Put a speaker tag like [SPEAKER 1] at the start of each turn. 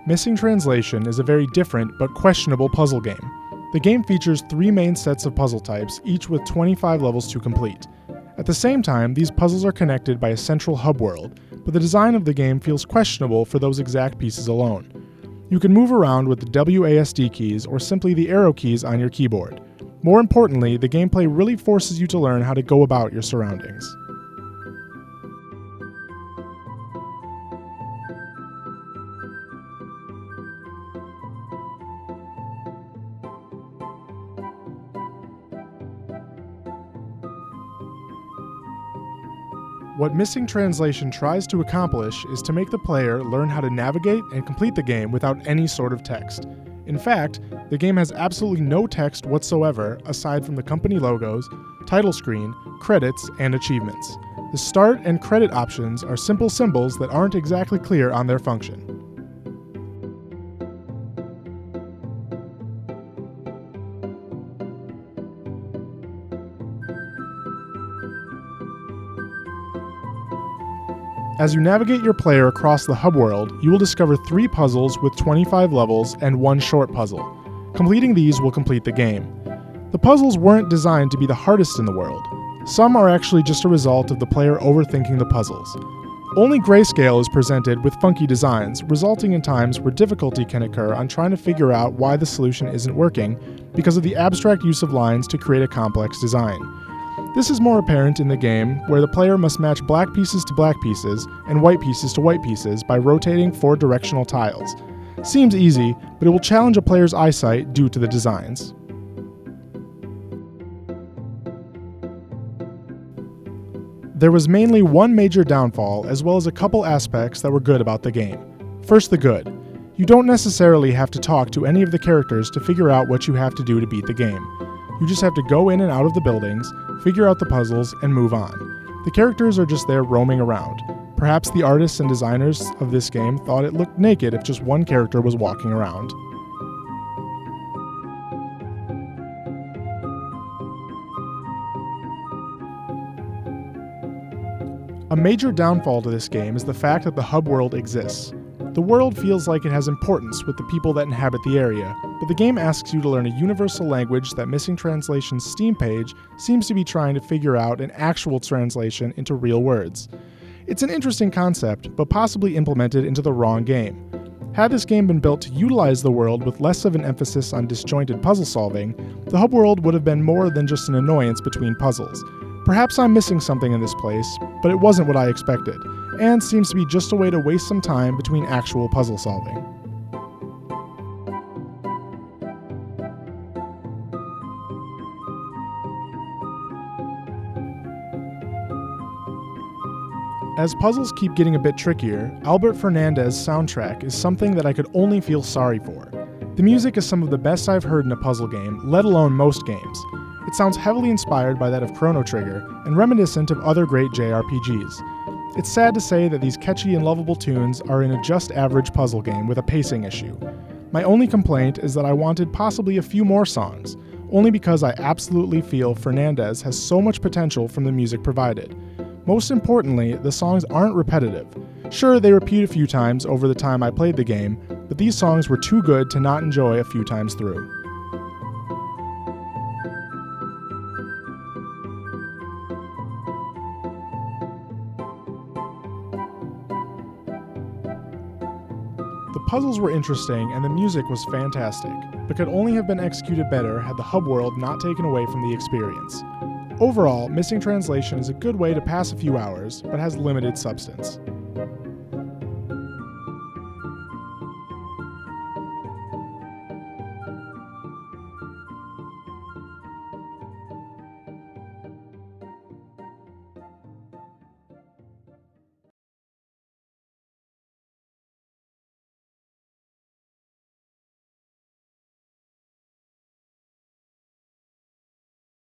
[SPEAKER 1] Missing Translation is a very different but questionable puzzle game. The game features 3 main sets of puzzle types, each with 25 levels to complete. At the same time, these puzzles are connected by a central hub world, but the design of the game feels questionable for those exact pieces alone. You can move around with the WASD keys or simply the arrow keys on your keyboard. More importantly, the gameplay really forces you to learn how to go about your surroundings. What Missing Translation tries to accomplish is to make the player learn how to navigate and complete the game without any sort of text. In fact, the game has absolutely no text whatsoever aside from the company logos, title screen, credits, and achievements. The start and credit options are simple symbols that aren't exactly clear on their function. As you navigate your player across the hub world, you will discover 3 puzzles with 25 levels and 1 short puzzle. Completing these will complete the game. The puzzles weren't designed to be the hardest in the world. Some are actually just a result of the player overthinking the puzzles. Only Grayscale is presented with funky designs, resulting in times where difficulty can occur on trying to figure out why the solution isn't working because of the abstract use of lines to create a complex design. This is more apparent in the game, where the player must match black pieces to black pieces and white pieces to white pieces by rotating 4 directional tiles. Seems easy, but it will challenge a player's eyesight due to the designs. There was mainly one major downfall, as well as a couple aspects that were good about the game. First, the good. You don't necessarily have to talk to any of the characters to figure out what you have to do to beat the game. You just have to go in and out of the buildings, figure out the puzzles, and move on. The characters are just there roaming around. Perhaps the artists and designers of this game thought it looked naked if just one character was walking around. A major downfall to this game is the fact that the hub world exists. The world feels like it has importance with the people that inhabit the area, but the game asks you to learn a universal language that Missing Translation's Steam page seems to be trying to figure out an actual translation into real words. It's an interesting concept, but possibly implemented into the wrong game. Had this game been built to utilize the world with less of an emphasis on disjointed puzzle solving, the hub world would have been more than just an annoyance between puzzles. Perhaps I'm missing something in this place, but it wasn't what I expected, and seems to be just a way to waste some time between actual puzzle solving. As puzzles keep getting a bit trickier, Albert Fernandez's soundtrack is something that I could only feel sorry for. The music is some of the best I've heard in a puzzle game, let alone most games. It sounds heavily inspired by that of Chrono Trigger and reminiscent of other great JRPGs. It's sad to say that these catchy and lovable tunes are in a just average puzzle game with a pacing issue. My only complaint is that I wanted possibly a few more songs, only because I absolutely feel Fernandez has so much potential from the music provided. Most importantly, the songs aren't repetitive. Sure, they repeat a few times over the time I played the game, but these songs were too good to not enjoy a few times through. The puzzles were interesting and the music was fantastic, but could only have been executed better had the hub world not taken away from the experience. Overall, Missing Translation is a good way to pass a few hours, but has limited substance.